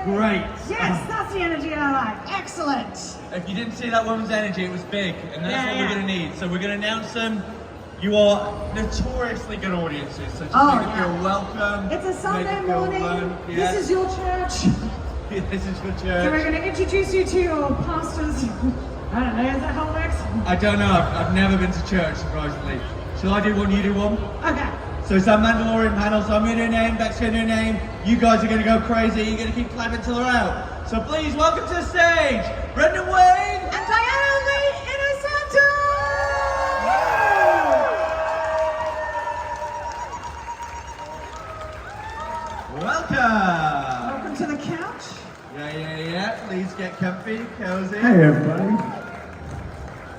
Great. Yes, that's the energy I like. Excellent. If you didn't see that woman's energy, it was big, and that's what we're Yeah. going to need. So we're going to announce them. You are notoriously good audiences, so just make it feel welcome. It's a make Sunday it feel morning. fun. Yes. This is your church. This is your So we're church. going to introduce you to your pastors. I don't know, is that how it works? I don't know, I've never been to church, surprisingly. Shall I do one, you do one? Okay. So it's our Mandalorian panel, so I'm going to do a name, Beck's going to do a name. You guys are going to go crazy, you're going to keep clapping till they're out. So please, welcome to the stage, Brendan Wayne And Diana Lee Inosanto! Welcome! Welcome to the couch. Yeah. Please get comfy, cozy. Hey everybody.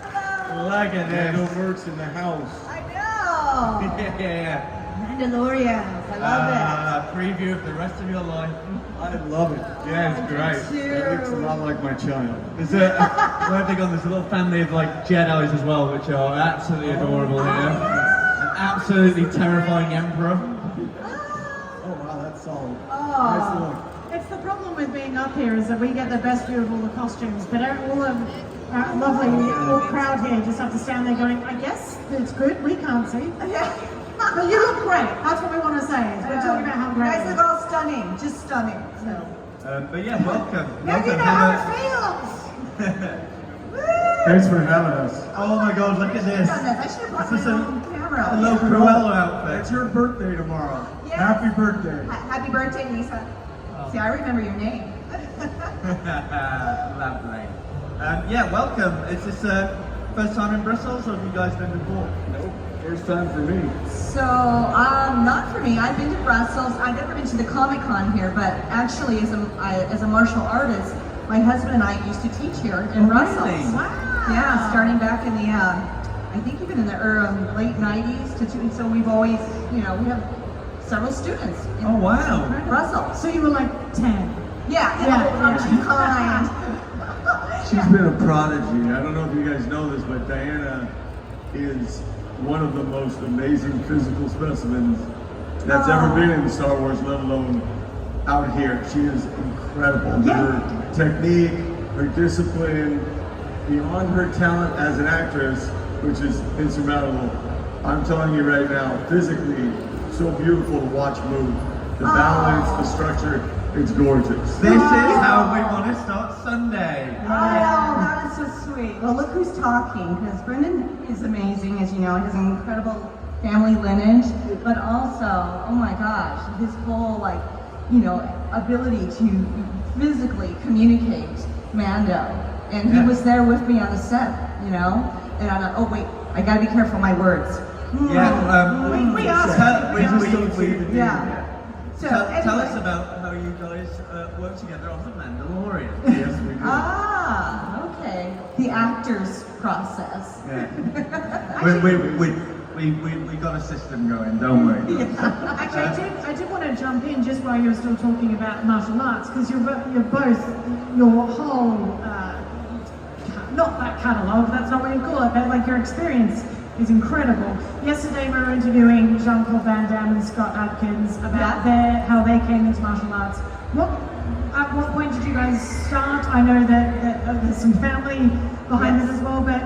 Hello. Look at Randall this. works in the house. I know. Yeah. Mandalorians. I love Preview of the rest of your life. I love it. Yeah, it's great. It looks a lot like my child. There's we're big on this little family of like Jedis as well, which are absolutely adorable here. An absolutely terrifying emperor. Oh wow, that's solid. Oh. Nice look. It's the problem with being up here is that we get the best view of all the costumes, but all of our lovely all crowd here just have to stand there going, I guess it's good, we can't see. But you look great, that's what we want to say. Is we're talking about how great You guys look all stunning, just stunning. So. But yeah, welcome. Now you know how it feels! Thanks for having us. Oh my god, look at this. I should have brought This is my a own camera. little Cruella outfit. It's your birthday tomorrow. Yes. Happy birthday. Happy birthday, Lisa. See, I remember your name. Lovely. Yeah, welcome. Is this first time in Brussels, or have you guys been before? Nope. First time for me. So, not for me. I've been to Brussels. I've never been to the Comic-Con here, but actually, as a martial artist, my husband and I used to teach here in Brussels. Really? Wow! Yeah, starting back in the, I think even in the late 90s. So we've always, we have several students in Oh wow. Brussels. So you were like 10. Yeah. Kind. She's been a prodigy. I don't know if you guys know this, but Diana is one of the most amazing physical specimens that's ever been in Star Wars, let alone out here. She is incredible. Yeah. Her technique, her discipline, beyond her talent as an actress, which is insurmountable. I'm telling you right now, physically, so beautiful to watch move. The balance, the structure, it's gorgeous. This is how we want to start Sunday. Oh, that is so sweet. Well, look who's talking, because Brendan is amazing, as you know, he has an incredible family lineage, but also, oh my gosh, his whole, ability to physically communicate Mando. And he was there with me on the set, and I'm like, oh wait, I gotta be careful of my words. Yeah, We asked. Yeah. So, Tell anyway. us about how you guys work together on The Mandalorian. Yes, we do. Okay. The actor's process. We got a system going, don't we? Actually, I did want to jump in just while you're still talking about martial arts, because you're both, your whole, not that catalogue, that's not what you call it, but like your experience is incredible. Yesterday we were interviewing Jean-Claude Van Damme and Scott Adkins about how they came into martial arts. At what point did you guys start? I know that there's some family behind this as well, but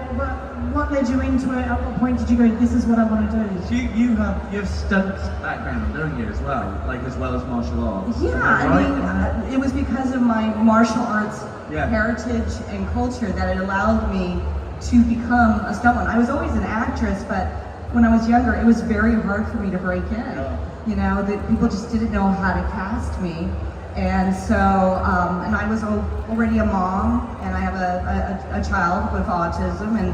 what led you into it? At what point did you go, this is what I want to do? So you have stunts background, don't you, as well as martial arts? Yeah, I mean, it was because of my martial arts heritage and culture that it allowed me to become a stuntwoman. I was always an actress, but when I was younger, it was very hard for me to break in. That people just didn't know how to cast me. And so, and I was already a mom, and I have a child with autism, and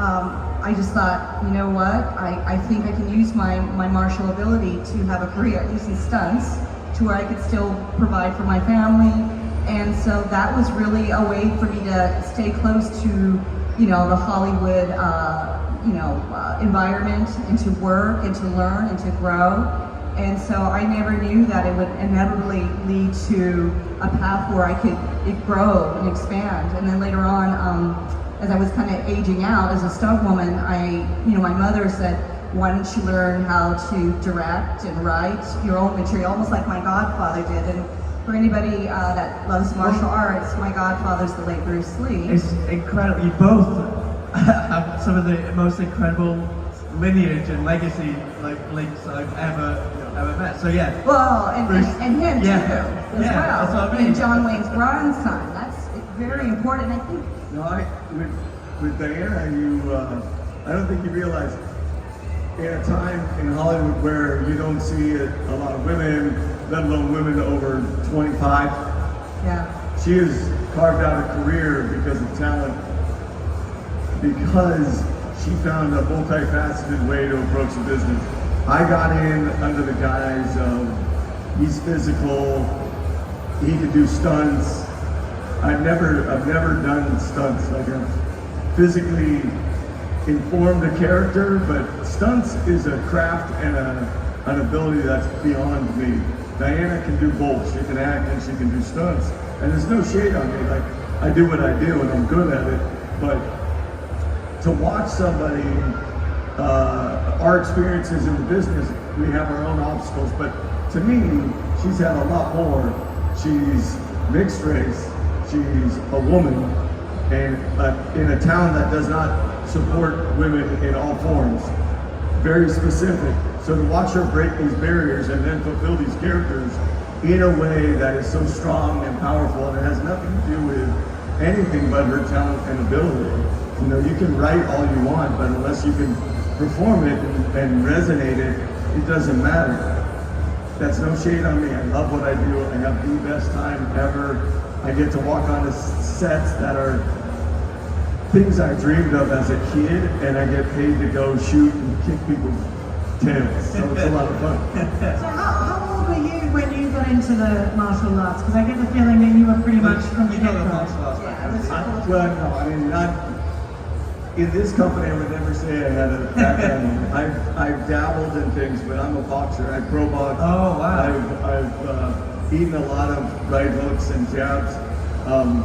I just thought, you know what, I think I can use my martial ability to have a career, at least in stunts, to where I could still provide for my family. And so that was really a way for me to stay close to, the Hollywood, environment, and to work, and to learn, and to grow. And so I never knew that it would inevitably lead to a path where I could grow and expand. And then later on, as I was kind of aging out as a stunt woman, my mother said, why don't you learn how to direct and write your own material, almost like my godfather did. And For anybody that loves martial arts, my godfather's the late Bruce Lee. It's incredible. You both have some of the most incredible lineage and legacy links I've ever met. So yeah. Well, and him too, as well. That's what I mean. And John Wayne's grandson. That's very important. I think. No, with Diana, I don't think you realize, in a time in Hollywood where you don't see a lot of women, let alone women over 25. Yeah. She has carved out a career because of talent, because she found a multifaceted way to approach the business. I got in under the guise of he's physical, he can do stunts. I've never done stunts. Like I've physically informed a character, but stunts is a craft and an ability that's beyond me. Diana can do both. She can act and she can do stunts. And there's no shade on me. Like, I do what I do and I'm good at it. But to watch somebody, our experiences in the business, we have our own obstacles. But to me, she's had a lot more. She's mixed race. She's a woman. And in a town that does not support women in all forms. Very specific. So to watch her break these barriers and then fulfill these characters in a way that is so strong and powerful, and it has nothing to do with anything but her talent and ability. You know, you can write all you want, but unless you can perform it and resonate it, it doesn't matter. That's no shade on me. I love what I do. I have the best time ever. I get to walk on the sets that are things I dreamed of as a kid, and I get paid to go shoot and kick people's tails. So it's a lot of fun. So how old were you when you got into the martial arts? Because I get the feeling that you were pretty much from the get-go. Well, no, I mean, not in this company. I would never say I had a background. I've dabbled in things, but I'm a boxer. I pro box. Oh wow! I've eaten a lot of right hooks and jabs,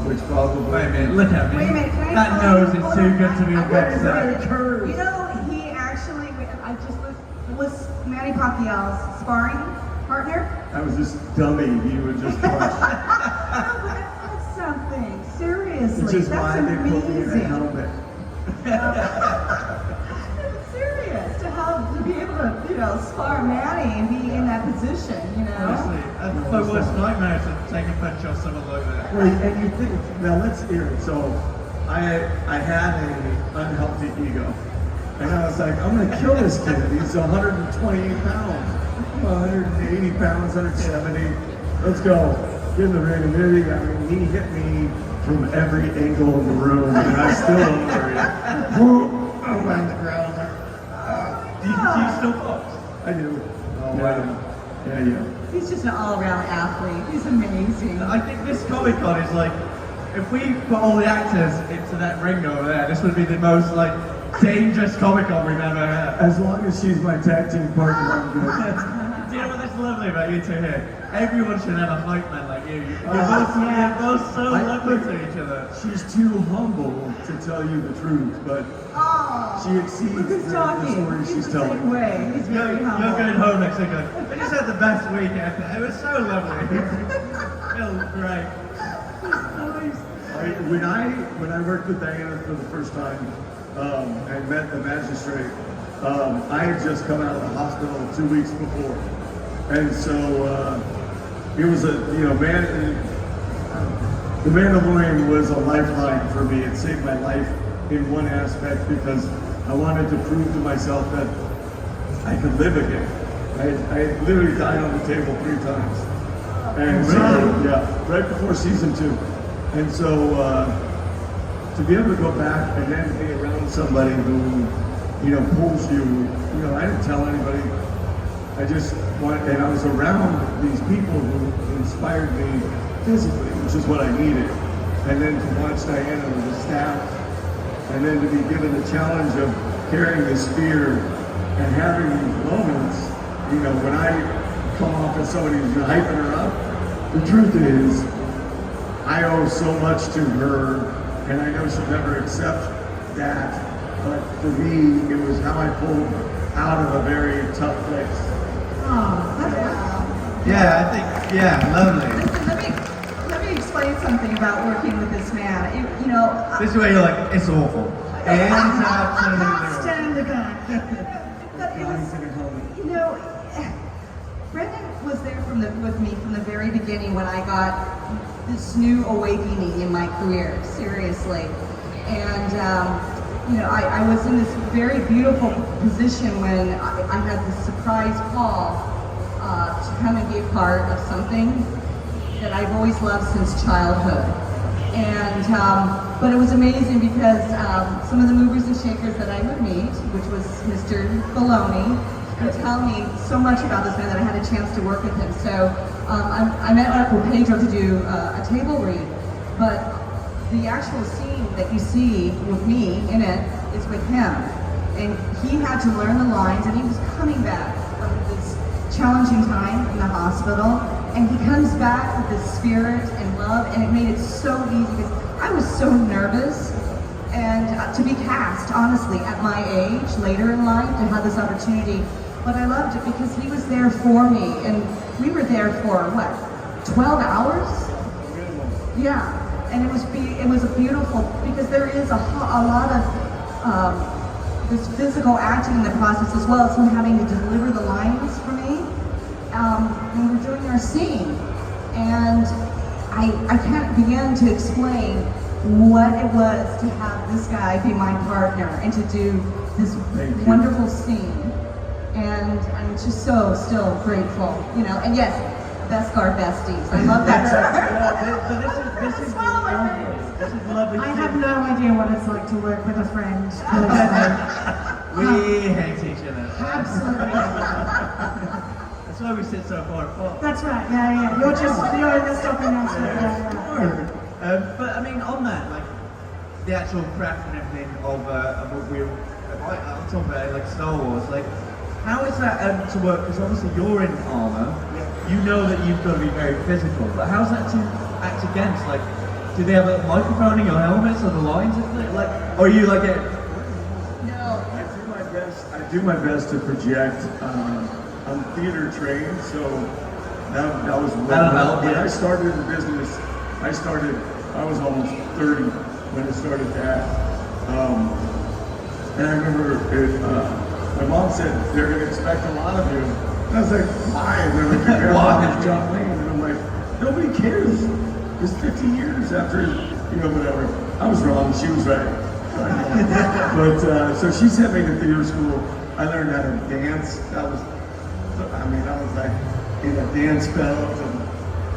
which probably. Wait a minute! Look at me. Wait a minute, can I that nose is too good to be a boxer. You know, he actually, I just was Manny Pacquiao's sparring partner. I was just dummy. He would just punch. No, but that's something. Seriously, Which is that's why they put me in a amazing. helmet. I'm serious to be able to, spar Manny and be in that position, Honestly, that's my worst nightmare to take a punch off someone like that. Well, and you think, now let's hear it. So I had an unhealthy ego. And I was like, I'm gonna kill this kid. He's 128 pounds. I'm 180 pounds, 170. Let's go. Get in the ring. And there you go. I mean, he hit me from every angle in the room, and I still don't worry. I'm on the ground. Do you still box? I do. Oh wow. Yeah. He's just an all-around athlete. He's amazing. I think this Comic-Con is like, if we put all the actors into that ring over there, this would be the most dangerous Comic-Con we've ever had. As long as she's my tag team partner, I'm good. Do you know what that's lovely about you two here? Everyone should have a hype man like you. You're both so lovely to each other. She's too humble to tell you the truth, but she exceeds the story she's telling. He's very humble. You're going home next week. I just had the best week ever. It was so lovely. It was great. When I worked with Diana for the first time and met the magistrate, I had just come out of the hospital 2 weeks before, and so it was the Mandalorian was a lifeline for me. It saved my life in one aspect because I wanted to prove to myself that I could live again. I literally died on the table 3 times, and so right before season 2. And so to be able to go back and then be around somebody who, pulls you, I didn't tell anybody. I just wanted, and I was around these people who inspired me physically, which is what I needed. And then to watch Diana with the staff, and then to be given the challenge of carrying the spear and having these moments, when I come off as somebody who's hyping her up, the truth is, I owe so much to her, and I know she'll never accept that, but for me, it was how I pulled out of a very tough place. Oh, Yeah, I think, yeah, lovely. Listen, let me explain something about working with this man. You know, This is where you're like, it's awful. And I can't stand the guy. but it was, you know, Brendan was there with me from the very beginning when I got this new awakening in my career, seriously. And, you know, I was in this very beautiful position when I had this surprise call to come and be a part of something that I've always loved since childhood. And, but it was amazing because some of the movers and shakers that I would meet, which was Mr. Baloney, would tell me so much about this man that I had a chance to work with him. So I met up with Pedro to do a table read, but the actual scene that you see with me in it is with him. And he had to learn the lines, and he was coming back from this challenging time in the hospital, and he comes back with this spirit and love, and it made it so easy because I was so nervous. And to be cast, honestly, at my age, later in life, to have this opportunity, but I loved it because he was there for me, and we were there for, what, 12 hours? Yeah, and it was a beautiful, because there is a lot of this physical acting in the process as well as him having to deliver the lines for me when we're doing our scene. And I can't begin to explain what it was to have this guy be my partner and to do this wonderful scene. And I'm just so still grateful, you know. And yes, Beskar besties. I love that term. So this is lovely. This is lovely. I have no idea what it's like to work with a friend. We hate each other. Absolutely. That's why we sit so far apart. That's right, yeah. You're in the stock announcement. Yeah. But I mean, on that, like the actual craft and everything of what we're, I'm talking about like Star Wars, like how is that to work? Because obviously you're in armor, you know that you've got to be very physical, but how's that to act against? Like, do they have a microphone in your helmets or the lines? Like, or are you like a... No. I do my best to project. I'm theater trained, so that was That'll help, when yeah. I started in the business. I was almost 30 when I started that. And I remember my mom said, they're going to expect a lot of you. And I was like, why? And they're like, your grandfather's John Wayne. And I'm like, nobody cares. It's 50 years after, you know, whatever. I was wrong, she was right. But, so she sent me to theater school. I learned how to dance. I was like in a dance belt and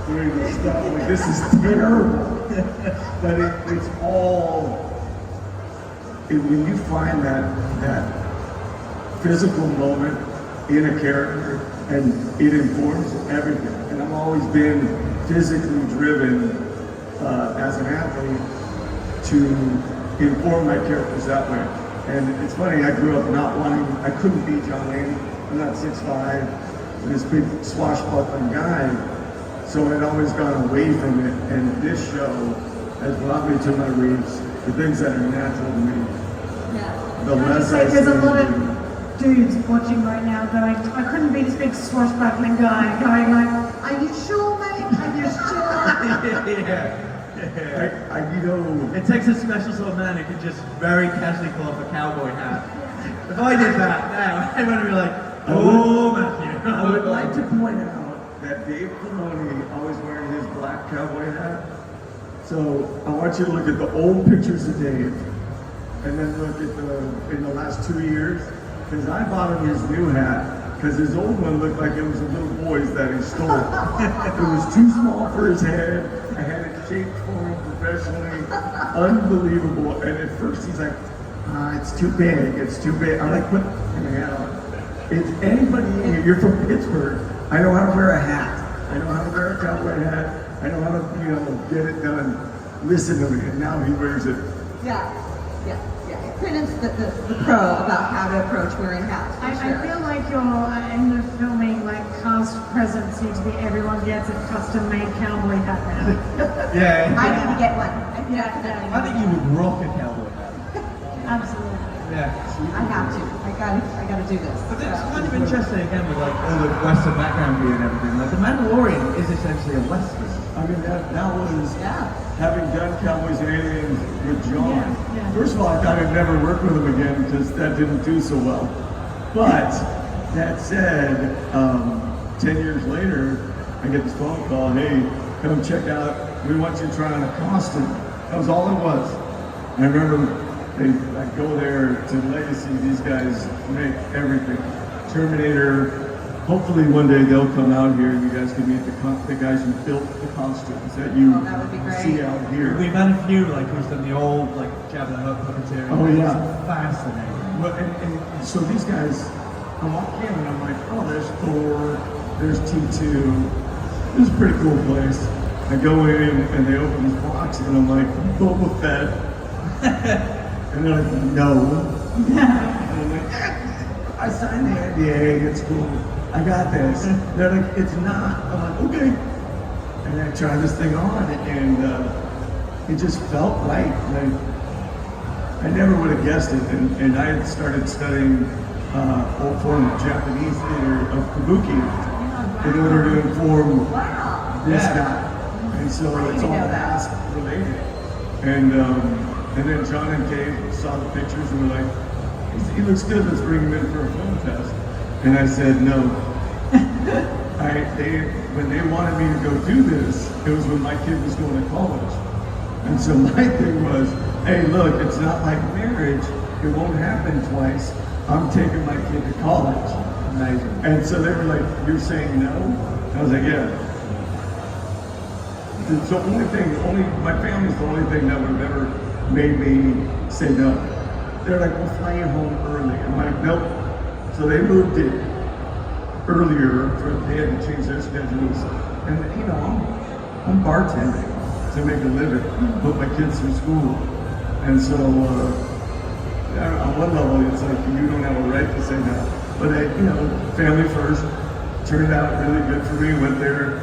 doing this stuff. Like, this is terrible. But it's all, when you find that physical moment in a character, and it informs everything. And I've always been physically driven as an athlete to inform my characters that way. And it's funny, I grew up I couldn't be John Wayne. I'm not 6'5", this big swashbuckling guy. So I'd always gone away from it, and this show has brought me to my roots, the things that are natural to me. Yeah. The less I There's a see lot of them. dudes watching right now going, I couldn't be this big swashbuckling guy going like, are you sure, mate? Are you sure? You know, It takes a special sort of man who can just very casually pull off a cowboy hat. If I did that now, everyone would be like, oh, Matthew. I would like to point out that Dave Filoni always wearing his black cowboy hat. So I want you to look at the old pictures of Dave, and then look at in the last 2 years, because I bought him his new hat, because his old one looked like it was a little boy's that he stole. It was too small for his head. I had it shaped for him professionally. Unbelievable. And at first he's like, it's too big, it's too big. I'm like, put the hat on. If anybody in here, you're from Pittsburgh, I know how to wear a hat. I know how to wear a cowboy hat. I know how to, get it done. Listen to me. And now he wears it. Yeah. Brendan's the pro about how to approach wearing hats. I feel like you're in the filming, like cast present seems to be everyone gets a custom-made cowboy hat now. Yeah. I need to get one. I think you would rock a cowboy hat. Absolutely. Yeah. I have to. I gotta do this. But it's kind of interesting again with like all the Western background view and everything. Like the essentially a western. I mean, that was Yeah. having done Cowboys and Aliens with John. Yeah. First of all, I thought I'd never work with him again because that didn't do so well. But that said, 10 years later, I get this phone call, hey, come check out, we want you to try on a costume. That was all it was. I remember I go there to Legacy, these guys make everything. Terminator, hopefully one day they'll come out here and you guys can meet the guys who built the costumes that you that would be great. see out here. We've had a few, like who's done the old, like Jabba the Hutt puppeteer. Oh, yeah. It's fascinating. Well, and so these guys, I walk in and I'm like, oh, there's Thor, there's T2. This is a pretty cool place. I go in and they open this box and I'm like, Boba Fett. And they're like, no. And I'm like, I signed the NDA, it's cool. I got this. They're like, it's not. I'm like, okay. And I tried this thing on and it just felt right. Like, I never would have guessed it. And I had started studying old form of Japanese theater of kabuki in order to inform this guy. And so it's all mask related. And then John and Dave saw the pictures and were like, he looks good, let's bring him in for a film test. And I said, no. When they wanted me to go do this, it was when my kid was going to college. And so my thing was, hey, look, it's not like marriage. It won't happen twice. I'm taking my kid to college. Amazing. And so they were like, you're saying no? I was like, yeah. So my family's the only thing that would have ever made me say no. They're like, we'll fly you home early. I'm like, nope. So they moved it earlier, they had to change their schedules. And you know, I'm bartending to make a living, put my kids through school. And so on one level, it's like you don't have a right to say no. But family first, turned out really good for me. Went there,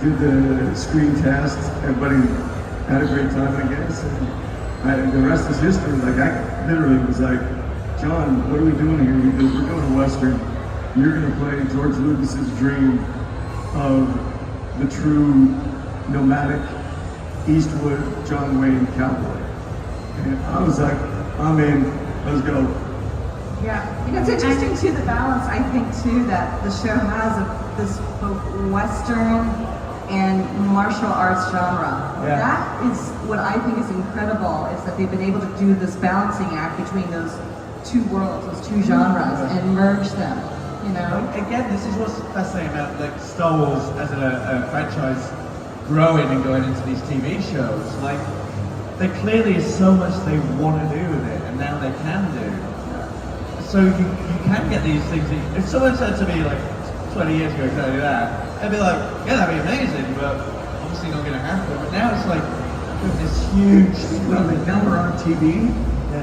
did the screen test. Everybody had a great time, I guess. And the rest is history. Like I literally was like, John, what are we doing here? He goes, we're going to Western. You're going to play George Lucas's dream of the true nomadic Eastwood John Wayne cowboy. And I was like, I'm in. Let's go. Yeah, it's interesting too, the balance I think too that the show has of this both Western and martial arts genre. Yeah. That is what I think is incredible, is that they've been able to do this balancing act between those two worlds, those two genres, and merge them, you know? Again, this is what's fascinating about like Star Wars as a franchise growing and going into these TV shows. Like, there clearly is so much they want to do with it, and now they can do. So you can get these things. If someone said to me like 20 years ago, can I do that? I'd be like, yeah, that'd be amazing, but obviously not going to happen. But now it's like this huge. Well, now we're on TV.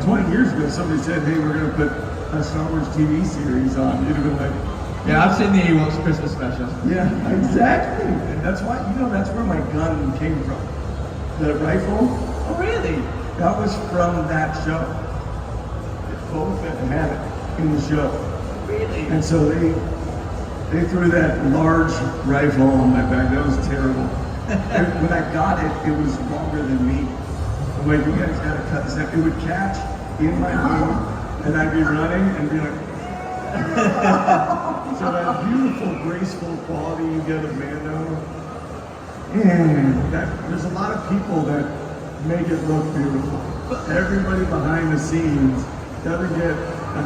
20 years ago, somebody said, hey, we're going to put a Star Wars TV series on. You'd have been like, yeah, I've seen the Ewoks Christmas special. yeah, exactly. And that's why, that's where my gun came from. The rifle. Oh, really? That was from that show. Boba Fett had it in the show. Really? And so they threw that large rifle on my back. That was terrible. And when I got it, it was longer than me. I'm like, you guys gotta cut this out. It would catch in my hand, and I'd be running and be like, so that beautiful, graceful quality you get of Mando. And there's a lot of people that make it look beautiful. Everybody behind the scenes doesn't get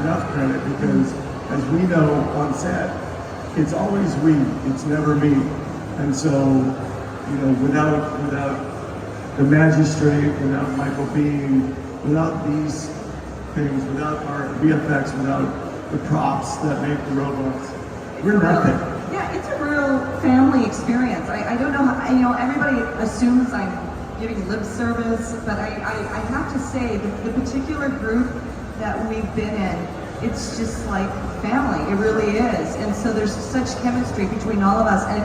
enough credit because, as we know on set, it's always we, it's never me. And so, without the magistrate, without Michael Biehn, without these things, without our VFX, without the props that make the robots, we're nothing. Yeah, it's a real family experience. I don't know how, everybody assumes I'm giving lip service, but I have to say the particular group that we've been in, it's just like family. It really is. And so there's such chemistry between all of us, and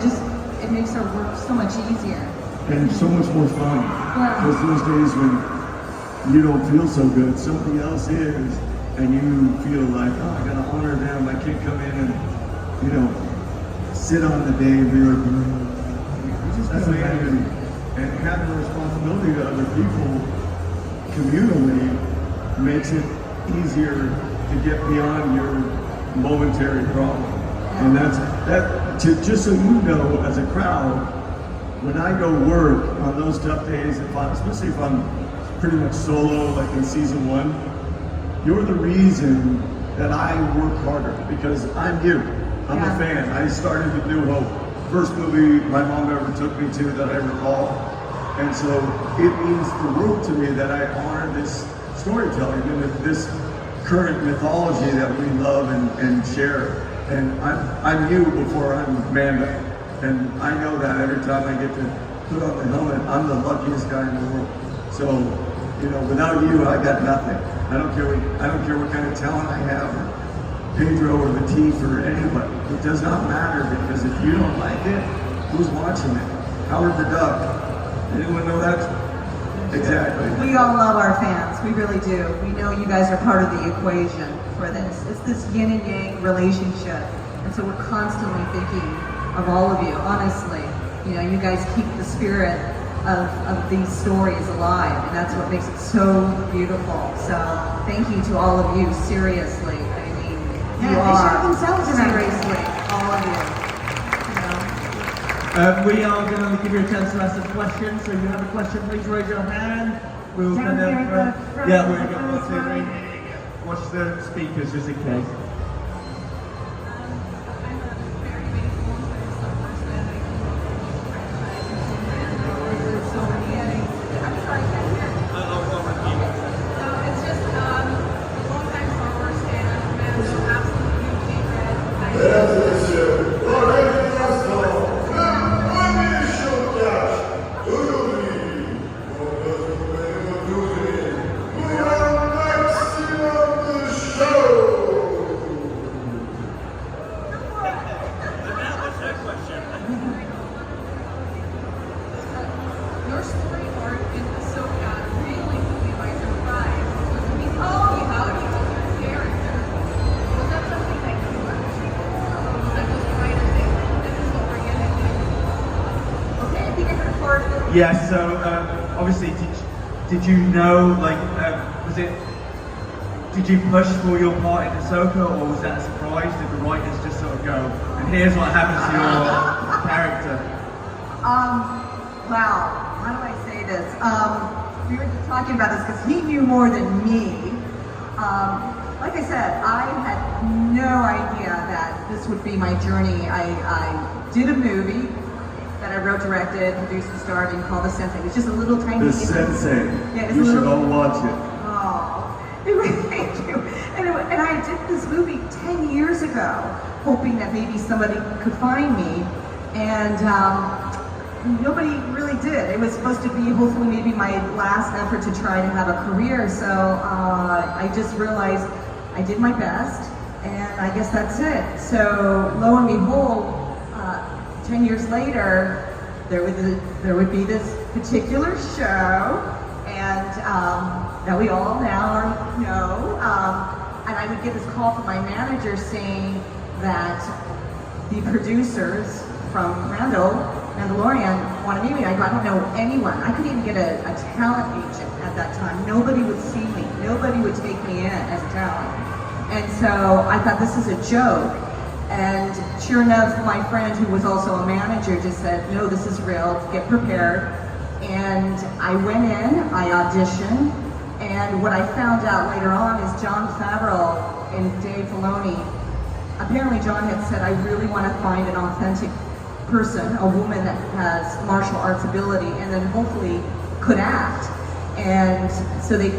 it makes our work so much easier. And so much more fun. Yeah. Because those days when you don't feel so good, somebody else is, and you feel like, oh, I gotta honor them. I can't come in and, sit on the day and be like, and having a responsibility to other people communally makes it easier to get beyond your momentary problem. And just so you know, as a crowd, when I go work on those tough days, especially if I'm pretty much solo, like in season 1, you're the reason that I work harder, because I'm you. I'm a fan. I started with New Hope. First movie my mom ever took me to that I recall. And so it means the world to me that I honor this storytelling and this current mythology that we love and share. And I'm you before I'm Amanda. And I know that every time I get to put on the helmet, I'm the luckiest guy in the world. So, you know, without you, I got nothing. I don't care what kind of talent I have, or Pedro or Latif or anybody. It does not matter, because if you don't like it, who's watching it? Howard the Duck. Anyone know that? Exactly. We all love our fans. We really do. We know you guys are part of the equation for this. It's this yin and yang relationship. And so we're constantly thinking of all of you, honestly. You know, you guys keep the spirit of these stories alive, and that's what makes it so beautiful. So thank you to all of you, seriously. I mean, you are, seriously, all of you. We are going to give you a chance to ask a question. So if you have a question, please raise your hand. We'll Down there at the front, yeah, we're the going first to row. watch the speakers just in case. Yes, so obviously, did you know, like, did you push for your part in Ahsoka, or was that a surprise? Did the writers just sort of go, and here's what happens to your character? Wow, how do I say this? We were talking about this because he knew more than me. Like I said, I had no idea that this would be my journey. I did a movie that I wrote, directed, produced, and starred in called The Sensei. It was just a little tiny... The Sensei. Yeah, you should all watch it. Oh, thank you. And I did this movie 10 years ago, hoping that maybe somebody could find me, and nobody really did. It was supposed to be hopefully maybe my last effort to try to have a career, so I just realized I did my best, and I guess that's it. So lo and behold, 10 years later, there would be this particular show, and that we all now know, and I would get this call from my manager saying that the producers from Mandalorian wanted me. I go, I don't know anyone. I couldn't even get a talent agent at that time. Nobody would see me. Nobody would take me in as a talent. And so I thought, this is a joke. And sure enough, my friend, who was also a manager, just said, no, this is real, get prepared. And I went in, I auditioned, and what I found out later on is Jon Favreau and Dave Filoni, apparently Jon had said, I really want to find an authentic person, a woman that has martial arts ability, and then hopefully could act. And so they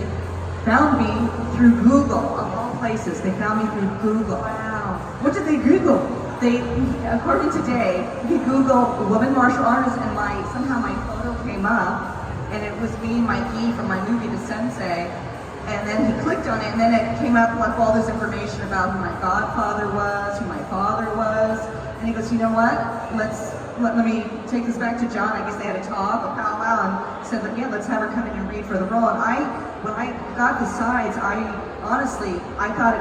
found me through Google, of all places. They found me through Google. Wow. What did they Google? They, according to Dave, he Googled woman martial artist, and somehow my photo came up, and it was me and my gi from my movie, The Sensei. And then he clicked on it, and then it came up with all this information about who my godfather was, who my father was. And he goes, you know what? Let me take this back to Jon. I guess they had a talk, a powwow, and said, yeah, let's have her come in and read for the role. And when I got the sides, honestly, I thought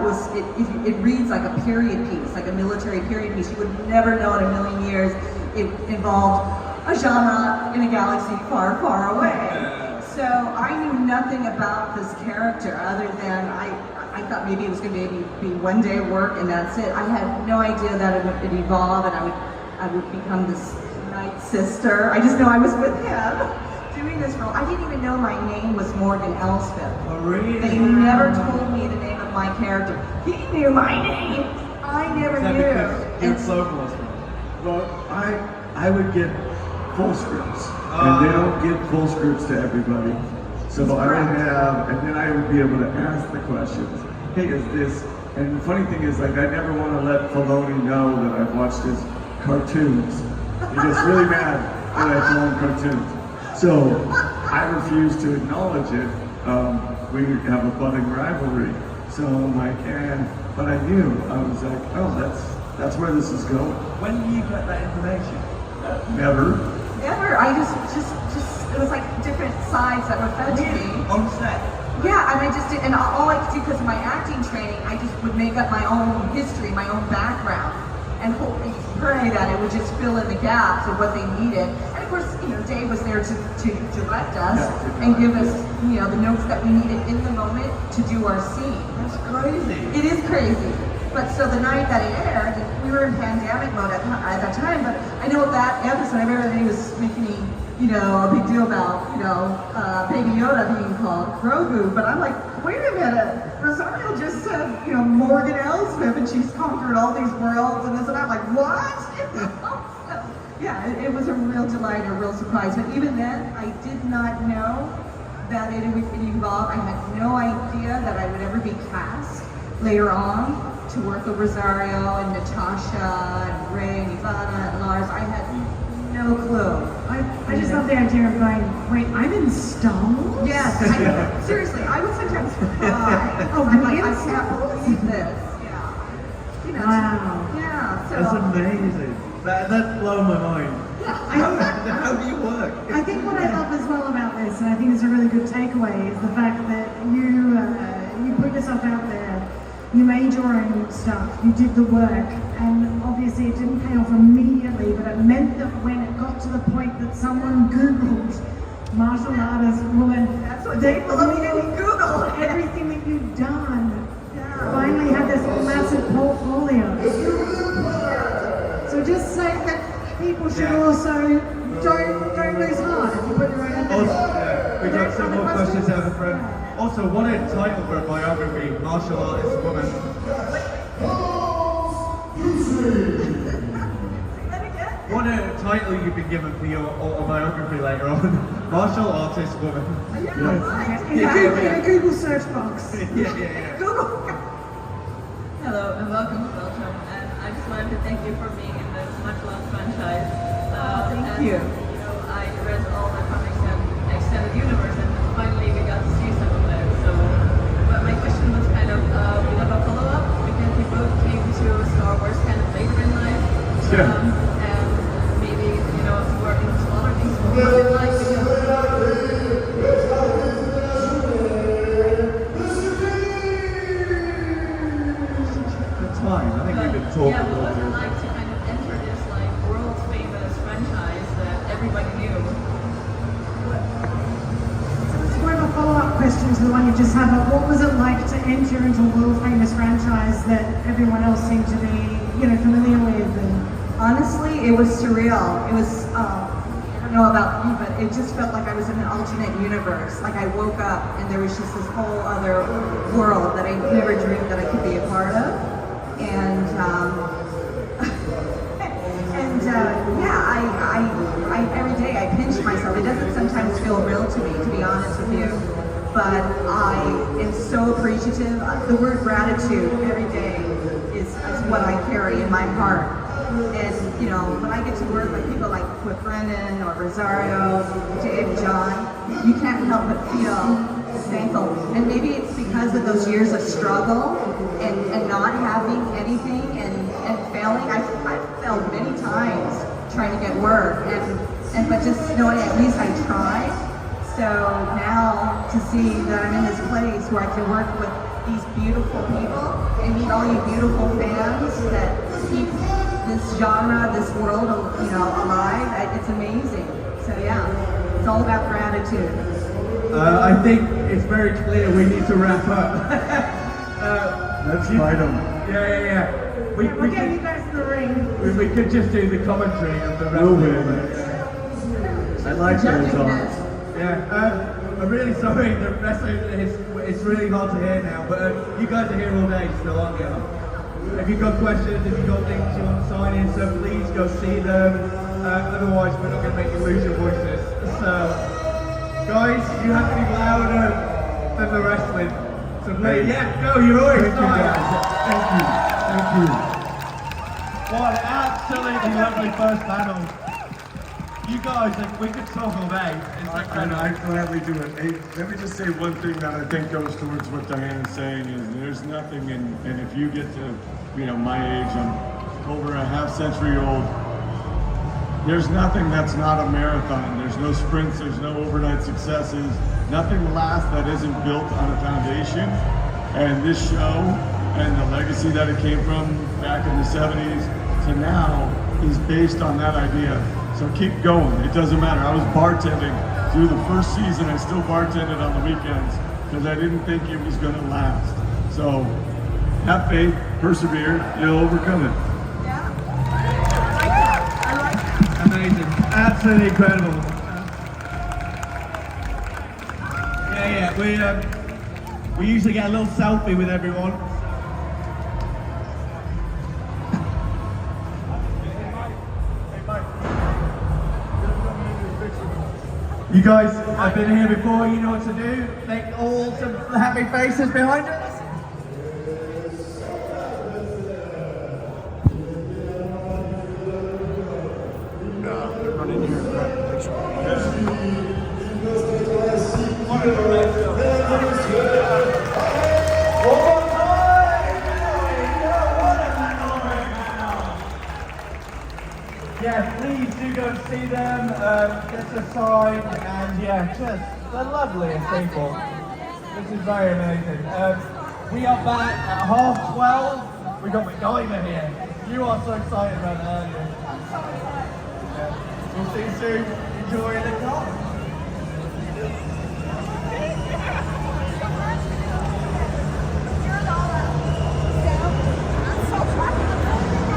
it reads like a period piece, like a military period piece. You would never know in a million years. It involved a genre in a galaxy far, far away. So I knew nothing about this character other than I thought maybe it was going to be one day work and that's it. I had no idea that it would evolve and I would become this night sister. I just know I was with him doing this role. I didn't even know my name was Morgan Elsbeth. Oh, really? They never told me the name of my character. He knew my name. I never knew. You're vocalist. Well, I would get full scripts, and they don't get full scripts to everybody. So I would have, and then I would be able to ask the questions. Hey, is this? And the funny thing is, like, I never want to let Filoni know that I've watched his cartoons. He gets really mad when I film cartoons. So I refuse to acknowledge it. We have a budding rivalry. So I'm like, but I knew. I was like, oh, that's where this is going. When do you get that information? Never. Never. I just it was like different sides that were fed to me. On set? Yeah, and I just did, and all I could do because of my acting training, I just would make up my own history, my own background, and hope and pray that it would just fill in the gaps of what they needed. And of course, Dave was there to direct us and give us, the notes that we needed in the moment to do our scene. That's crazy. It is crazy. But so the night that it aired, we were in pandemic mode at that time, but I know that episode, everybody was making me, a big deal about, Baby Yoda being called Grogu, but I'm like, wait a minute, Rosario just said, Morgan Elsbeth, and she's conquered all these worlds and this and that. I'm like, what? So, yeah, it was a real delight, a real surprise, but even then, I did not know that it would evolve. I had no idea that I would ever be cast later on to work with Rosario and Natasha and Ray and Ivana and Lars. I had no clue. I just love the idea of going, wait, I'm in Star Wars? Yes, seriously, I would sometimes cry. I'm like, I can't believe this. Yeah. Wow. Yeah. So, That's amazing. That's blown my mind. How do you work? I think what I love as well about this, and I think it's a really good takeaway, is the fact that you put yourself out there. You made your own stuff, you did the work, and obviously it didn't pay off immediately, but it meant that when it got to the point that someone Googled martial artist woman, that's what they didn't Google. Everything that you've done, finally had this massive portfolio. So just say that people should also don't lose heart if you put your own effort. We got some more questions out of friend. Also, what a title for a biography, martial artist woman. What a title you've been given for your autobiography later on. Martial artist woman. In a Google search box. Yeah. Google. Hello and welcome to Belgium, and I just wanted to thank you for being in this much-loved franchise. Thank you. I read all the comics and extended universe, and finally we got to see some of them. So, but my question was kind of a bit of a follow-up because we both came to Star Wars kind of later in life, and maybe more into smaller things. What was it like? I think we've been talking. Yeah, what was it like to kind of enter this world famous franchise that everybody knew? So it's more of a follow-up question to the one you just had, but what was it like to enter into a world famous franchise that everyone else seemed to be, familiar with? And Honestly, it was surreal. It was, I don't know about you, but it just felt like I was in an alternate universe. Like I woke up and there was just this whole other world that I never dreamed that I could be a part of. And I every day I pinch myself. It doesn't sometimes feel real to me, to be honest with you. But I am so appreciative. The word gratitude every day is what I carry in my heart. And when I get to work with people like with Brennan or Rosario, Dave, John, you can't help but feel thankful. And maybe it's because of those years of struggle and not having anything and failing. I've failed many times trying to get work, but just knowing at least I tried. So now to see that I'm in this place where I can work with these beautiful people and meet all you beautiful fans that keep this genre, this world, you know, alive. It's amazing. So yeah, it's all about gratitude. I think it's very clear we need to wrap up. Let's fight them. Yeah. We'll get you guys in the ring. We could just do the commentary of the We'll wrestling. win. I like those songs. Yeah, I'm really sorry, the wrestling it's really hard to hear now, but you guys are here all day still, aren't you? If you've got questions, if you've got things you want to sign in, so please go see them. Otherwise, we're not going to make you lose your voices. So, guys, you have to be louder than the wrestling. So please, go, you're always Thank you. What an absolutely lovely first panel. You guys, we could talk all day. It's like I gladly do it. Hey, let me just say one thing that I think goes towards what Diane's saying is there's nothing, and if you get to, you know, my age, I'm over a half century old, there's nothing that's not a marathon. There's no sprints, there's no overnight successes. Nothing lasts that isn't built on a foundation. And this show and the legacy that it came from back in the 70s to now is based on that idea. So keep going, it doesn't matter. I was bartending through the first season. I still bartended on the weekends because I didn't think it was gonna last. So have faith, persevere, you'll overcome it. amazing. Absolutely incredible. We usually get a little selfie with everyone. You guys have been here before, you know what to do. Make all some happy faces behind us. Yeah, please do go and see them, get a sign, and yeah, just the loveliest people. This is very amazing. We are back at 12:30. We got MacGyver here. You are so excited about that, aren't you? Yeah. We'll see you soon. Enjoy the con.